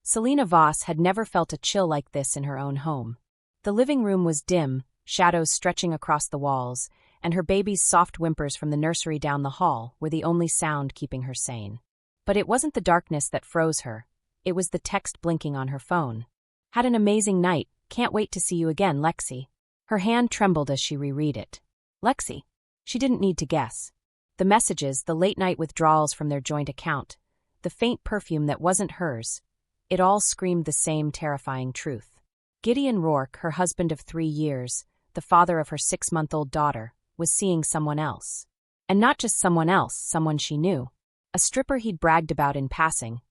Selena Voss had never felt a chill like this in her own home. The living room was dim, shadows stretching across the walls, and her baby's soft whimpers from the nursery down the hall were the only sound keeping her sane. But it wasn't the darkness that froze her. It was the text blinking on her phone. Had an amazing night. Can't wait to see you again, Lexi. Her hand trembled as she reread it. Lexi. She didn't need to guess. The messages, the late-night withdrawals from their joint account, the faint perfume that wasn't hers, it all screamed the same terrifying truth. Gideon Rourke, her husband of 3 years, the father of her 6-month-old daughter, was seeing someone else. And not just someone else, someone she knew. A stripper he'd bragged about in passing.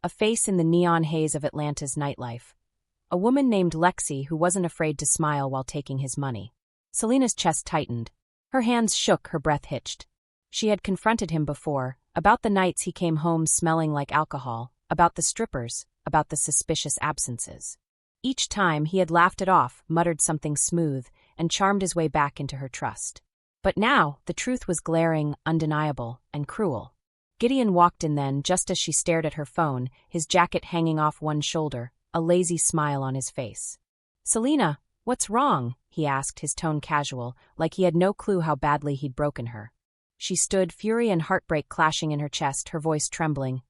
A face in the neon haze of Atlanta's nightlife. A woman named Lexi who wasn't afraid to smile while taking his money. Selena's chest tightened. Her hands shook, her breath hitched. She had confronted him before, about the nights he came home smelling like alcohol, about the strippers, about the suspicious absences. Each time he had laughed it off, muttered something smooth, and charmed his way back into her trust. But now, the truth was glaring, undeniable, and cruel. Gideon walked in then, just as she stared at her phone, his jacket hanging off one shoulder, a lazy smile on his face. Selena, what's wrong? He asked, his tone casual, like he had no clue how badly he'd broken her. She stood, fury and heartbreak clashing in her chest, her voice trembling.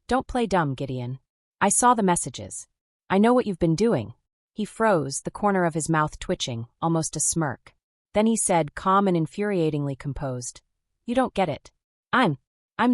Don't play dumb, Gideon. I saw the messages. I know what you've been doing. He froze, the corner of his mouth twitching, almost a smirk. Then he said, calm and infuriatingly composed. You don't get it. I'm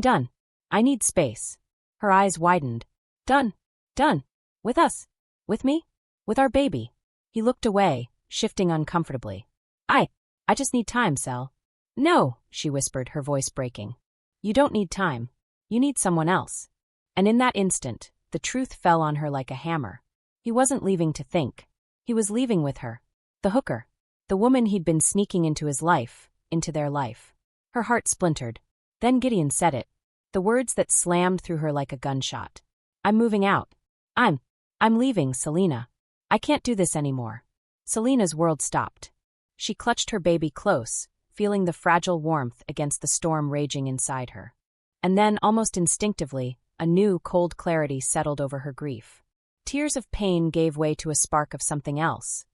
done. I need space. Her eyes widened. Done. Done. With us. With me? With our baby. He looked away, shifting uncomfortably. I just need time, Sel. No, she whispered, her voice breaking. You don't need time. You need someone else. And in that instant, the truth fell on her like a hammer. He wasn't leaving to think. He was leaving with her. The hooker. The woman he'd been sneaking into his life, into their life. Her heart splintered. Then Gideon said it. The words that slammed through her like a gunshot. I'm moving out. I'm leaving, Selena. I can't do this anymore. Selena's world stopped. She clutched her baby close, feeling the fragile warmth against the storm raging inside her. And then, almost instinctively, a new, cold clarity settled over her grief. Tears of pain gave way to a spark of something else.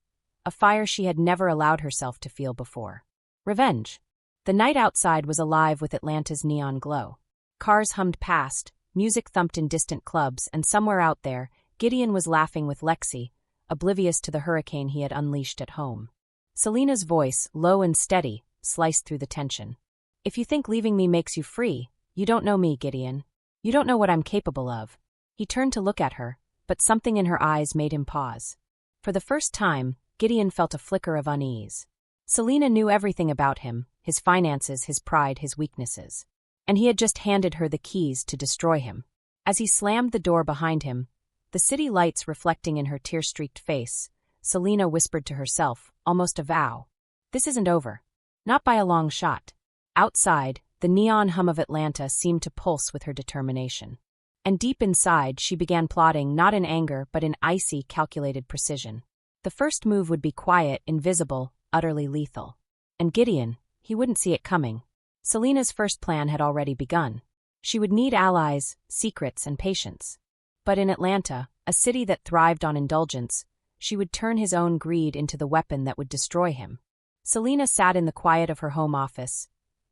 A fire she had never allowed herself to feel before. Revenge. The night outside was alive with Atlanta's neon glow. Cars hummed past, music thumped in distant clubs, and somewhere out there, Gideon was laughing with Lexi, oblivious to the hurricane he had unleashed at home. Selena's voice, low and steady, sliced through the tension. If you think leaving me makes you free, you don't know me, Gideon. You don't know what I'm capable of. He turned to look at her, but something in her eyes made him pause. For the first time, Gideon felt a flicker of unease. Selena knew everything about him, his finances, his pride, his weaknesses. And he had just handed her the keys to destroy him. As he slammed the door behind him, the city lights reflecting in her tear-streaked face, Selena whispered to herself, almost a vow. This isn't over. Not by a long shot. Outside, the neon hum of Atlanta seemed to pulse with her determination. And deep inside, she began plotting not in anger but in icy, calculated precision. The first move would be quiet, invisible, utterly lethal. And Gideon, he wouldn't see it coming. Selena's first plan had already begun. She would need allies, secrets, and patience. But in Atlanta, a city that thrived on indulgence, she would turn his own greed into the weapon that would destroy him. Selena sat in the quiet of her home office,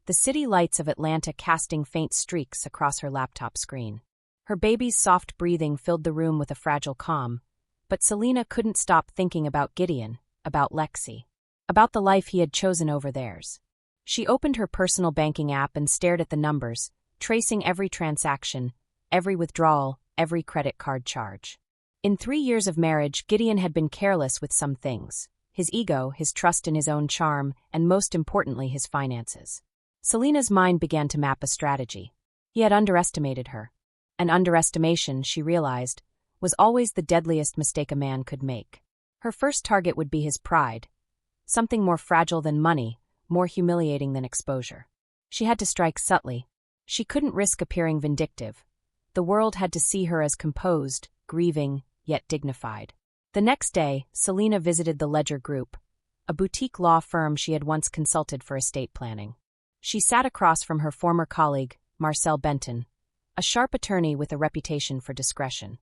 the city lights of Atlanta casting faint streaks across her laptop screen. Her baby's soft breathing filled the room with a fragile calm, but Selena couldn't stop thinking about Gideon, about Lexi, about the life he had chosen over theirs. She opened her personal banking app and stared at the numbers, tracing every transaction, every withdrawal, every credit card charge. In 3 years of marriage, Gideon had been careless with some things: his ego, his trust in his own charm, and most importantly, his finances. Selena's mind began to map a strategy. He had underestimated her. And underestimation, she realized, was always the deadliest mistake a man could make. Her first target would be his pride, something more fragile than money, more humiliating than exposure. She had to strike subtly. She couldn't risk appearing vindictive. The world had to see her as composed, grieving, yet dignified. The next day, Selena visited the Ledger Group, a boutique law firm she had once consulted for estate planning. She sat across from her former colleague, Marcel Benton, a sharp attorney with a reputation for discretion.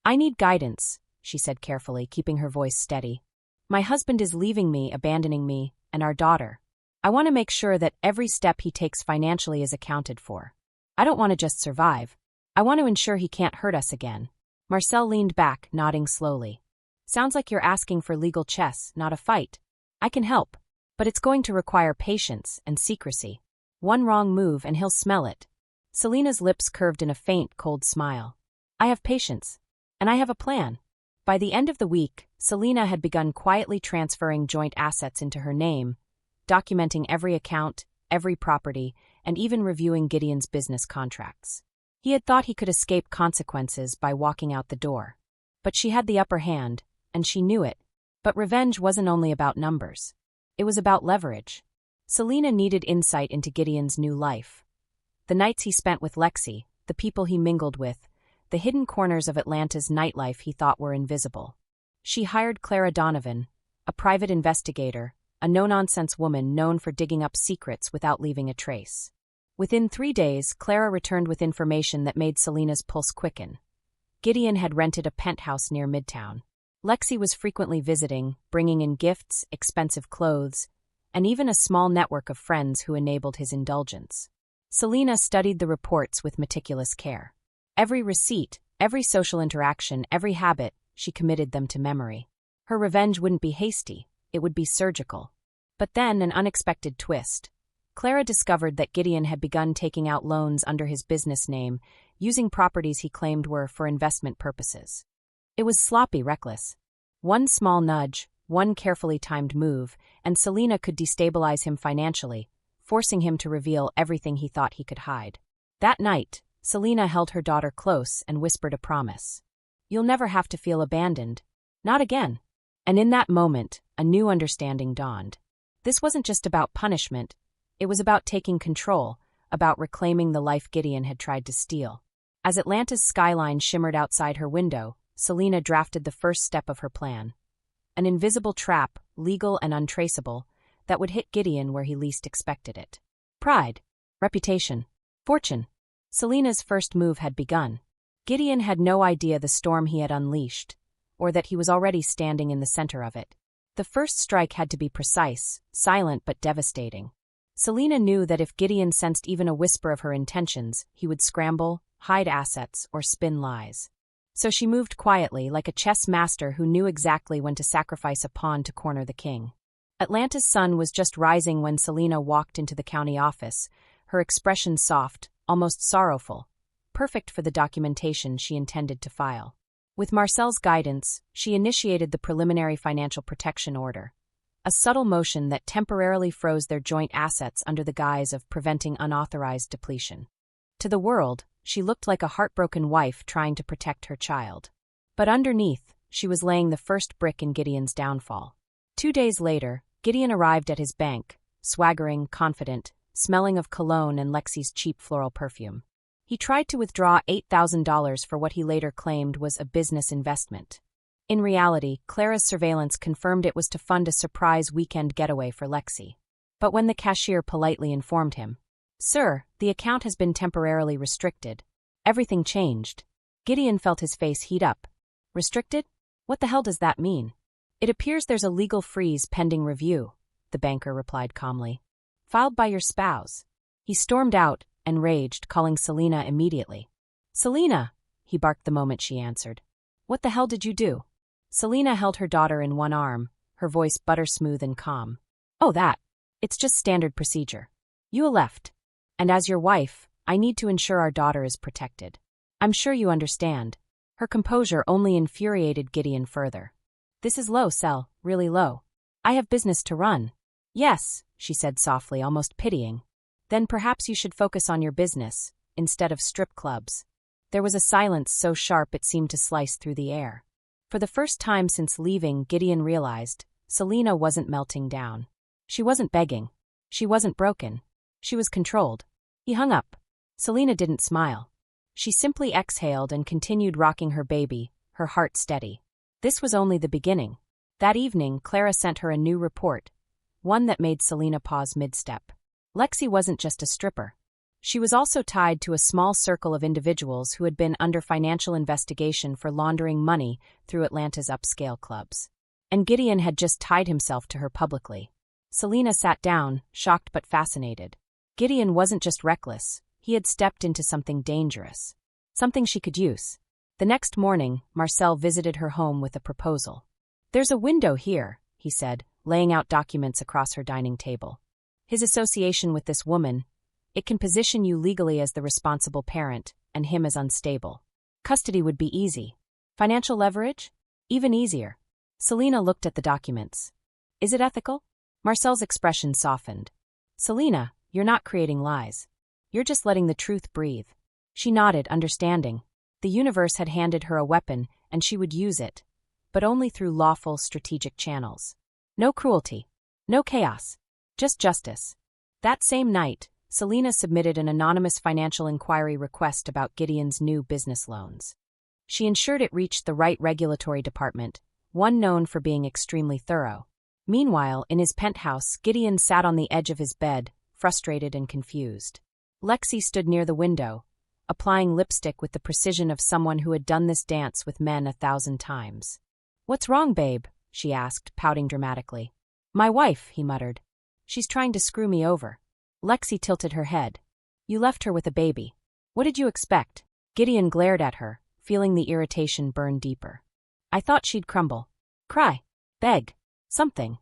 I need guidance, she said carefully, keeping her voice steady. My husband is leaving me, abandoning me, and our daughter. I want to make sure that every step he takes financially is accounted for. I don't want to just survive. I want to ensure he can't hurt us again. Marcel leaned back, nodding slowly. Sounds like you're asking for legal chess, not a fight. I can help, but it's going to require patience and secrecy. One wrong move and he'll smell it. Selena's lips curved in a faint, cold smile. I have patience. And I have a plan. By the end of the week, Selena had begun quietly transferring joint assets into her name, documenting every account, every property, and even reviewing Gideon's business contracts. He had thought he could escape consequences by walking out the door. But she had the upper hand, and she knew it. But revenge wasn't only about numbers. It was about leverage. Selena needed insight into Gideon's new life. The nights he spent with Lexi, the people he mingled with, the hidden corners of Atlanta's nightlife he thought were invisible. She hired Clara Donovan, a private investigator, a no-nonsense woman known for digging up secrets without leaving a trace. Within 3 days, Clara returned with information that made Selena's pulse quicken. Gideon had rented a penthouse near Midtown. Lexi was frequently visiting, bringing in gifts, expensive clothes, and even a small network of friends who enabled his indulgence. Selena studied the reports with meticulous care. Every receipt, every social interaction, every habit, she committed them to memory. Her revenge wouldn't be hasty, it would be surgical. But then an unexpected twist. Clara discovered that Gideon had begun taking out loans under his business name, using properties he claimed were for investment purposes. It was sloppy, reckless. One small nudge, one carefully timed move, and Selena could destabilize him financially, forcing him to reveal everything he thought he could hide. That night, Selena held her daughter close and whispered a promise. You'll never have to feel abandoned. Not again. And in that moment, a new understanding dawned. This wasn't just about punishment. It was about taking control, about reclaiming the life Gideon had tried to steal. As Atlanta's skyline shimmered outside her window, Selena drafted the first step of her plan. An invisible trap, legal and untraceable, that would hit Gideon where he least expected it. Pride, reputation, fortune. Selena's first move had begun. Gideon had no idea the storm he had unleashed, or that he was already standing in the center of it. The first strike had to be precise, silent but devastating. Selena knew that if Gideon sensed even a whisper of her intentions, he would scramble, hide assets, or spin lies. So she moved quietly, like a chess master who knew exactly when to sacrifice a pawn to corner the king. Atlanta's sun was just rising when Selena walked into the county office, her expression soft, almost sorrowful, perfect for the documentation she intended to file. With Marcel's guidance, she initiated the preliminary financial protection order, a subtle motion that temporarily froze their joint assets under the guise of preventing unauthorized depletion. To the world, she looked like a heartbroken wife trying to protect her child. But underneath, she was laying the first brick in Gideon's downfall. 2 days later, Gideon arrived at his bank, swaggering, confident, smelling of cologne and Lexi's cheap floral perfume. He tried to withdraw $8,000 for what he later claimed was a business investment. In reality, Clara's surveillance confirmed it was to fund a surprise weekend getaway for Lexi. But when the cashier politely informed him, "Sir, the account has been temporarily restricted," everything changed. Gideon felt his face heat up. Restricted? What the hell does that mean? It appears there's a legal freeze pending review, the banker replied calmly. Filed by your spouse. He stormed out, enraged, calling Selena immediately. Selena, he barked the moment she answered. What the hell did you do? Selena held her daughter in one arm, her voice butter-smooth and calm. Oh, that. It's just standard procedure. You left. And as your wife, I need to ensure our daughter is protected. I'm sure you understand. Her composure only infuriated Gideon further. This is low, Sel, really low. I have business to run. Yes, she said softly, almost pitying. Then perhaps you should focus on your business, instead of strip clubs. There was a silence so sharp it seemed to slice through the air. For the first time since leaving, Gideon realized Selena wasn't melting down. She wasn't begging. She wasn't broken. She was controlled. He hung up. Selena didn't smile. She simply exhaled and continued rocking her baby, her heart steady. This was only the beginning. That evening, Clara sent her a new report, one that made Selena pause mid-step. Lexi wasn't just a stripper. She was also tied to a small circle of individuals who had been under financial investigation for laundering money through Atlanta's upscale clubs. And Gideon had just tied himself to her publicly. Selena sat down, shocked but fascinated. Gideon wasn't just reckless, he had stepped into something dangerous. Something she could use. The next morning, Marcel visited her home with a proposal. "There's a window here," he said, laying out documents across her dining table. "His association with this woman, it can position you legally as the responsible parent, and him as unstable. Custody would be easy. Financial leverage? Even easier." Selena looked at the documents. "Is it ethical?" Marcel's expression softened. "Selena, you're not creating lies. You're just letting the truth breathe." She nodded, understanding. The universe had handed her a weapon, and she would use it, but only through lawful, strategic channels. No cruelty. No chaos. Just justice. That same night, Selena submitted an anonymous financial inquiry request about Gideon's new business loans. She ensured it reached the right regulatory department, one known for being extremely thorough. Meanwhile, in his penthouse, Gideon sat on the edge of his bed, frustrated and confused. Lexi stood near the window, applying lipstick with the precision of someone who had done this dance with men 1,000 times. "What's wrong, babe?" she asked, pouting dramatically. "My wife," he muttered. "She's trying to screw me over." Lexi tilted her head. "You left her with a baby. What did you expect?" Gideon glared at her, feeling the irritation burn deeper. "I thought she'd crumble. Cry. Beg. Something."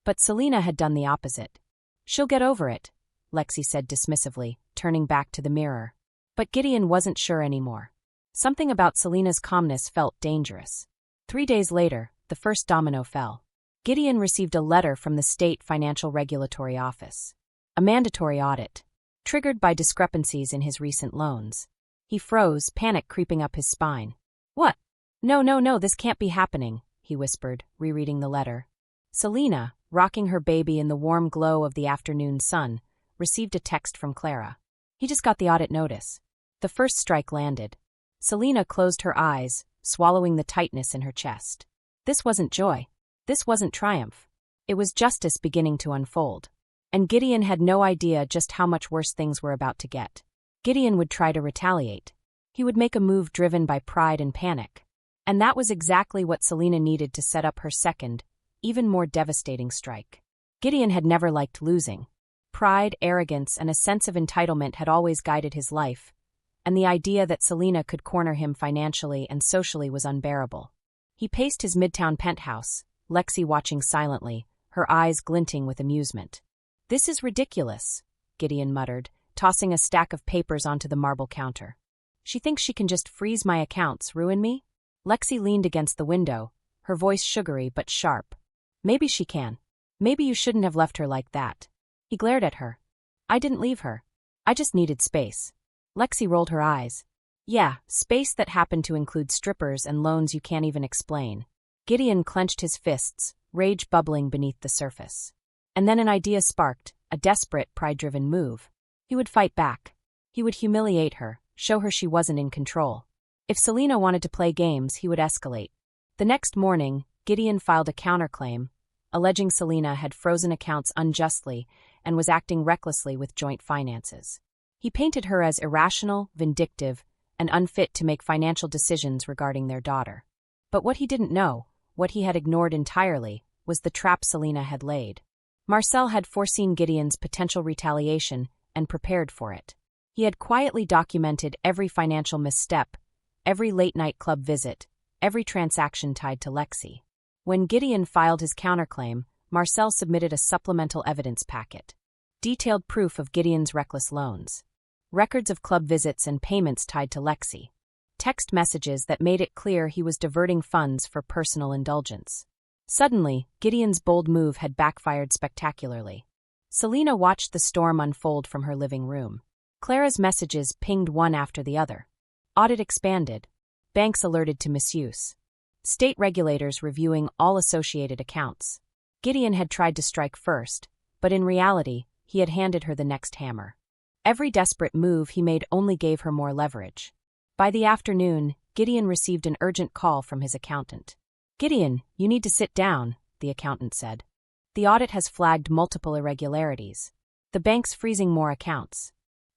But Selena had done the opposite. "She'll get over it," Lexi said dismissively, turning back to the mirror. But Gideon wasn't sure anymore. Something about Selena's calmness felt dangerous. 3 days later, the first domino fell. Gideon received a letter from the State Financial Regulatory Office. A mandatory audit, triggered by discrepancies in his recent loans. He froze, panic creeping up his spine. "What? No, this can't be happening," he whispered, rereading the letter. Selena, rocking her baby in the warm glow of the afternoon sun, received a text from Clara. "He just got the audit notice." The first strike landed. Selena closed her eyes, swallowing the tightness in her chest. This wasn't joy. This wasn't triumph. It was justice beginning to unfold. And Gideon had no idea just how much worse things were about to get. Gideon would try to retaliate. He would make a move driven by pride and panic. And that was exactly what Selena needed to set up her second, even more devastating strike. Gideon had never liked losing. Pride, arrogance, and a sense of entitlement had always guided his life, and the idea that Selena could corner him financially and socially was unbearable. He paced his midtown penthouse, Lexi watching silently, her eyes glinting with amusement. "This is ridiculous," Gideon muttered, tossing a stack of papers onto the marble counter. "She thinks she can just freeze my accounts, ruin me?" Lexi leaned against the window, her voice sugary but sharp. "Maybe she can. Maybe you shouldn't have left her like that." He glared at her. "I didn't leave her. I just needed space." Lexi rolled her eyes. "Yeah, space that happened to include strippers and loans you can't even explain." Gideon clenched his fists, rage bubbling beneath the surface. And then an idea sparked, a desperate, pride-driven move. He would fight back. He would humiliate her, show her she wasn't in control. If Selena wanted to play games, he would escalate. The next morning, Gideon filed a counterclaim, alleging Selena had frozen accounts unjustly and was acting recklessly with joint finances. He painted her as irrational, vindictive, and unfit to make financial decisions regarding their daughter. But what he didn't know, what he had ignored entirely, was the trap Selena had laid. Marcel had foreseen Gideon's potential retaliation and prepared for it. He had quietly documented every financial misstep, every late-night club visit, every transaction tied to Lexi. When Gideon filed his counterclaim, Marcel submitted a supplemental evidence packet. Detailed proof of Gideon's reckless loans. Records of club visits and payments tied to Lexi. Text messages that made it clear he was diverting funds for personal indulgence. Suddenly, Gideon's bold move had backfired spectacularly. Selena watched the storm unfold from her living room. Clara's messages pinged one after the other. Audit expanded. Banks alerted to misuse. State regulators reviewing all associated accounts. Gideon had tried to strike first, but in reality, he had handed her the next hammer. Every desperate move he made only gave her more leverage. By the afternoon, Gideon received an urgent call from his accountant. "Gideon, you need to sit down," the accountant said. "The audit has flagged multiple irregularities. The bank's freezing more accounts.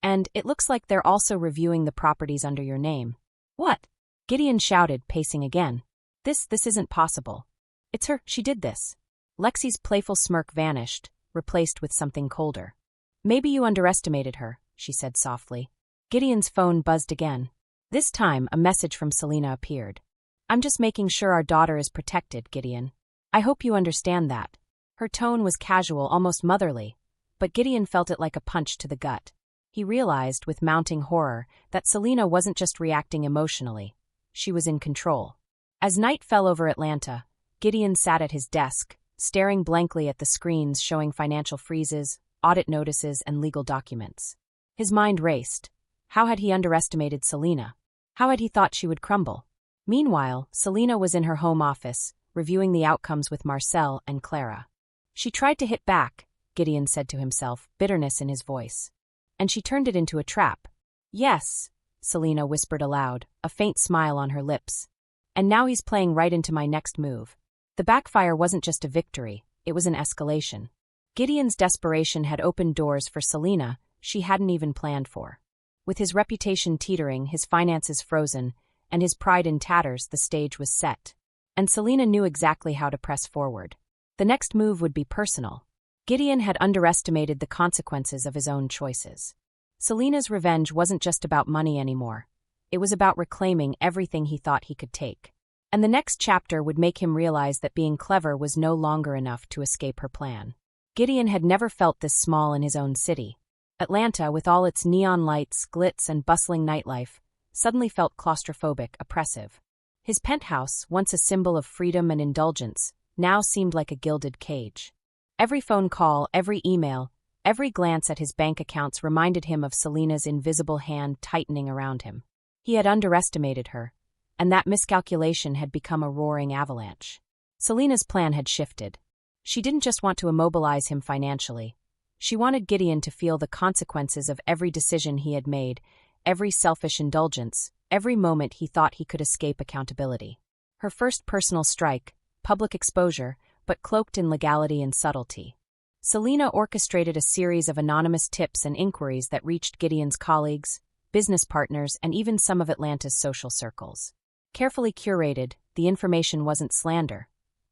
And it looks like they're also reviewing the properties under your name. What? Gideon shouted, pacing again. This isn't possible. It's her, she did this. Lexi's playful smirk vanished, replaced with something colder. Maybe you underestimated her, she said softly. Gideon's phone buzzed again. This time, a message from Selena appeared. I'm just making sure our daughter is protected, Gideon. I hope you understand that. Her tone was casual, almost motherly, but Gideon felt it like a punch to the gut. He realized, with mounting horror, that Selena wasn't just reacting emotionally. She was in control. As night fell over Atlanta, Gideon sat at his desk, staring blankly at the screens showing financial freezes, audit notices, and legal documents. His mind raced. How had he underestimated Selena? How had he thought she would crumble? Meanwhile, Selena was in her home office, reviewing the outcomes with Marcel and Clara. She tried to hit back, Gideon said to himself, bitterness in his voice. And she turned it into a trap. Yes, Selena whispered aloud, a faint smile on her lips. And now he's playing right into my next move. The backfire wasn't just a victory, it was an escalation. Gideon's desperation had opened doors for Selena she hadn't even planned for. With his reputation teetering, his finances frozen, and his pride in tatters, the stage was set. And Selena knew exactly how to press forward. The next move would be personal. Gideon had underestimated the consequences of his own choices. Selena's revenge wasn't just about money anymore. It was about reclaiming everything he thought he could take. And the next chapter would make him realize that being clever was no longer enough to escape her plan. Gideon had never felt this small in his own city. Atlanta, with all its neon lights, glitz, and bustling nightlife, suddenly felt claustrophobic, oppressive. His penthouse, once a symbol of freedom and indulgence, now seemed like a gilded cage. Every phone call, every email, every glance at his bank accounts reminded him of Selena's invisible hand tightening around him. He had underestimated her, and that miscalculation had become a roaring avalanche. Selena's plan had shifted. She didn't just want to immobilize him financially. She wanted Gideon to feel the consequences of every decision he had made, every selfish indulgence, every moment he thought he could escape accountability. Her first personal strike, public exposure, but cloaked in legality and subtlety. Selena orchestrated a series of anonymous tips and inquiries that reached Gideon's colleagues, business partners, and even some of Atlanta's social circles. Carefully curated, the information wasn't slander.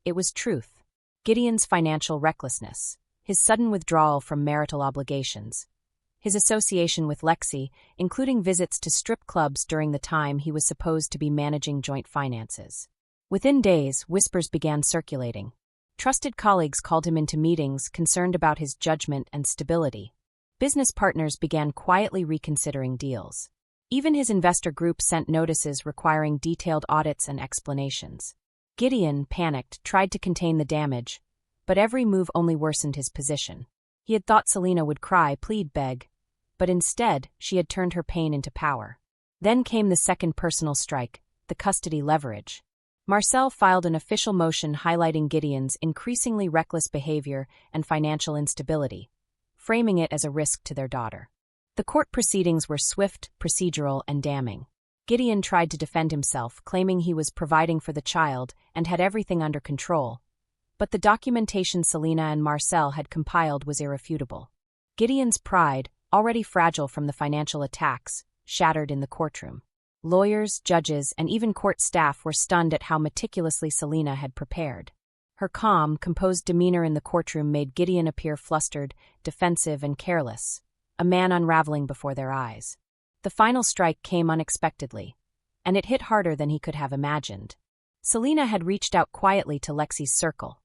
It was truth. Gideon's financial recklessness, his sudden withdrawal from marital obligations, his association with Lexi, including visits to strip clubs during the time he was supposed to be managing joint finances. Within days, whispers began circulating. Trusted colleagues called him into meetings concerned about his judgment and stability. Business partners began quietly reconsidering deals. Even his investor group sent notices requiring detailed audits and explanations. Gideon, panicked, tried to contain the damage, but every move only worsened his position. He had thought Selena would cry, plead, beg, but instead, she had turned her pain into power. Then came the second personal strike, the custody leverage. Marcel filed an official motion highlighting Gideon's increasingly reckless behavior and financial instability, framing it as a risk to their daughter. The court proceedings were swift, procedural, and damning. Gideon tried to defend himself, claiming he was providing for the child and had everything under control. But the documentation Selena and Marcel had compiled was irrefutable. Gideon's pride, already fragile from the financial attacks, shattered in the courtroom. Lawyers, judges, and even court staff were stunned at how meticulously Selena had prepared. Her calm, composed demeanor in the courtroom made Gideon appear flustered, defensive, and careless, a man unraveling before their eyes. The final strike came unexpectedly, and it hit harder than he could have imagined. Selena had reached out quietly to Lexi's circle,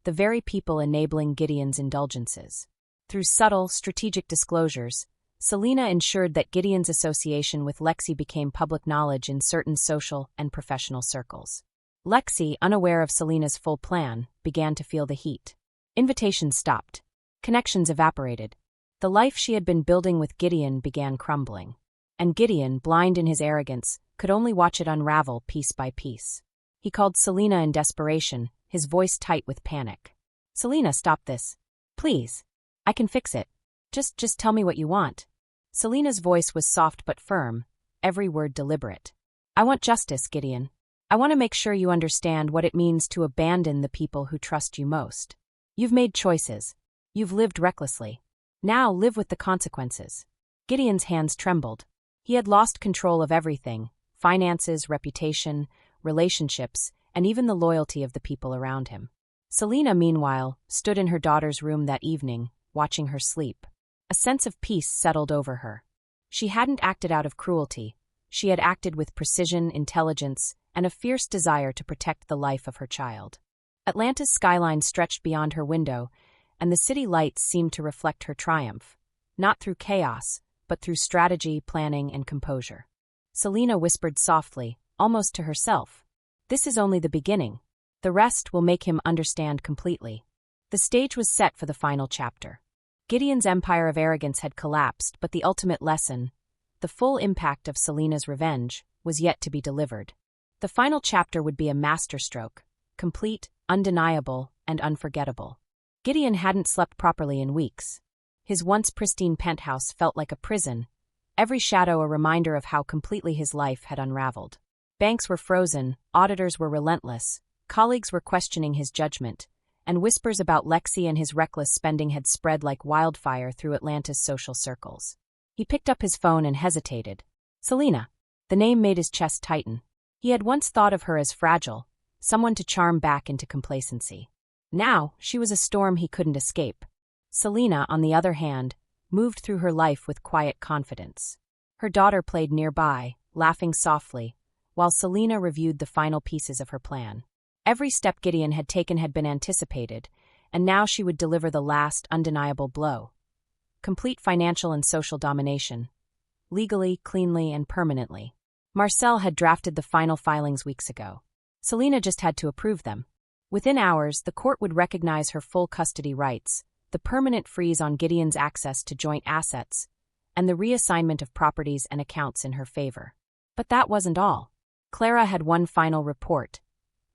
the very people enabling Gideon's indulgences. Through subtle, strategic disclosures, Selena ensured that Gideon's association with Lexi became public knowledge in certain social and professional circles. Lexi, unaware of Selena's full plan, began to feel the heat. Invitations stopped. Connections evaporated. The life she had been building with Gideon began crumbling. And Gideon, blind in his arrogance, could only watch it unravel piece by piece. He called Selena in desperation, his voice tight with panic. "Selena, stop this. Please. I can fix it. Just tell me what you want." Selena's voice was soft but firm, every word deliberate. "I want justice, Gideon. I want to make sure you understand what it means to abandon the people who trust you most. You've made choices. You've lived recklessly. Now live with the consequences." Gideon's hands trembled. He had lost control of everything: finances, reputation, relationships, and even the loyalty of the people around him. Selina, meanwhile, stood in her daughter's room that evening, watching her sleep. A sense of peace settled over her. She hadn't acted out of cruelty. She had acted with precision, intelligence, and a fierce desire to protect the life of her child. Atlanta's skyline stretched beyond her window, and the city lights seemed to reflect her triumph, not through chaos, but through strategy, planning, and composure. Selina whispered softly, almost to herself, "This is only the beginning. The rest will make him understand completely." The stage was set for the final chapter. Gideon's empire of arrogance had collapsed, but the ultimate lesson, the full impact of Selina's revenge, was yet to be delivered. The final chapter would be a masterstroke, complete, undeniable, and unforgettable. Gideon hadn't slept properly in weeks. His once pristine penthouse felt like a prison, every shadow a reminder of how completely his life had unraveled. Banks were frozen, auditors were relentless, colleagues were questioning his judgment, and whispers about Lexi and his reckless spending had spread like wildfire through Atlanta's social circles. He picked up his phone and hesitated. Selina. The name made his chest tighten. He had once thought of her as fragile, someone to charm back into complacency. Now, she was a storm he couldn't escape. Selina, on the other hand, moved through her life with quiet confidence. Her daughter played nearby, laughing softly, while Selina reviewed the final pieces of her plan. Every step Gideon had taken had been anticipated, and now she would deliver the last, undeniable blow. Complete financial and social domination. Legally, cleanly, and permanently. Marcel had drafted the final filings weeks ago. Selina just had to approve them. Within hours, the court would recognize her full custody rights, the permanent freeze on Gideon's access to joint assets, and the reassignment of properties and accounts in her favor. But that wasn't all. Clara had one final report,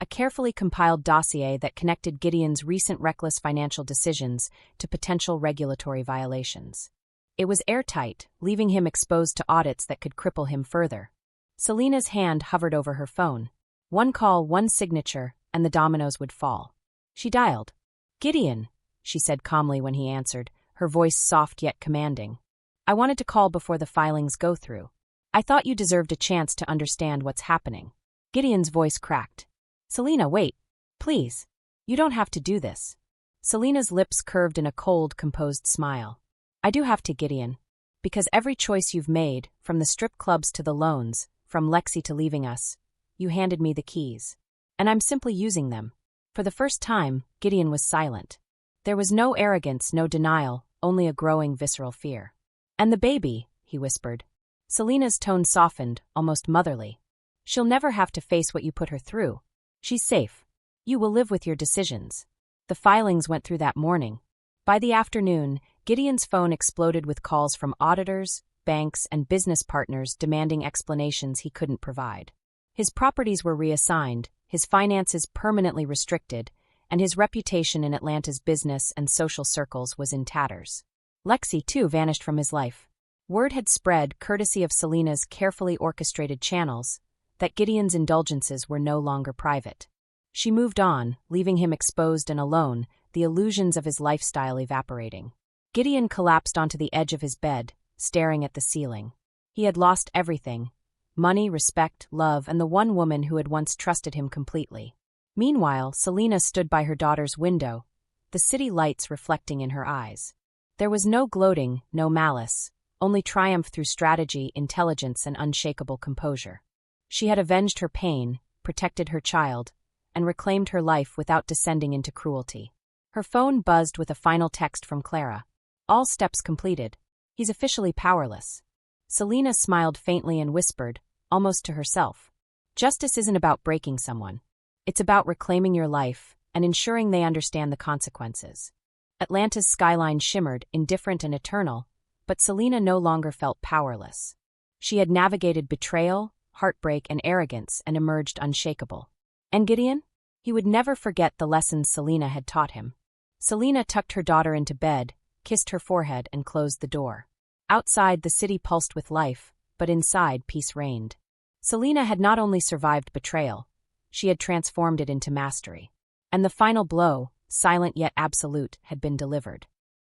a carefully compiled dossier that connected Gideon's recent reckless financial decisions to potential regulatory violations. It was airtight, leaving him exposed to audits that could cripple him further. Selina's hand hovered over her phone. One call, one signature, and the dominoes would fall. She dialed. "Gideon," she said calmly when he answered, her voice soft yet commanding. "I wanted to call before the filings go through. I thought you deserved a chance to understand what's happening." Gideon's voice cracked. "Selina, wait. Please. You don't have to do this." Selina's lips curved in a cold, composed smile. "I do have to, Gideon. Because every choice you've made, from the strip clubs to the loans, from Lexi to leaving us, you handed me the keys. And I'm simply using them." For the first time, Gideon was silent. There was no arrogance, no denial, only a growing visceral fear. "And the baby," he whispered. Selina's tone softened, almost motherly. "She'll never have to face what you put her through. She's safe. You will live with your decisions." The filings went through that morning. By the afternoon, Gideon's phone exploded with calls from auditors, banks, and business partners demanding explanations he couldn't provide. His properties were reassigned, his finances permanently restricted, and his reputation in Atlanta's business and social circles was in tatters. Lexi, too, vanished from his life. Word had spread, courtesy of Selina's carefully orchestrated channels, that Gideon's indulgences were no longer private. She moved on, leaving him exposed and alone, the illusions of his lifestyle evaporating. Gideon collapsed onto the edge of his bed, staring at the ceiling. He had lost everything: money, respect, love, and the one woman who had once trusted him completely. Meanwhile, Selina stood by her daughter's window, the city lights reflecting in her eyes. There was no gloating, no malice, only triumph through strategy, intelligence, and unshakable composure. She had avenged her pain, protected her child, and reclaimed her life without descending into cruelty. Her phone buzzed with a final text from Clara. "All steps completed. He's officially powerless." Selina smiled faintly and whispered, almost to herself, "Justice isn't about breaking someone. It's about reclaiming your life and ensuring they understand the consequences." Atlanta's skyline shimmered, indifferent and eternal, but Selina no longer felt powerless. She had navigated betrayal, heartbreak, and arrogance and emerged unshakable. And Gideon? He would never forget the lessons Selina had taught him. Selina tucked her daughter into bed, kissed her forehead, and closed the door. Outside, the city pulsed with life, but inside, peace reigned. Selina had not only survived betrayal, she had transformed it into mastery. And the final blow, silent yet absolute, had been delivered.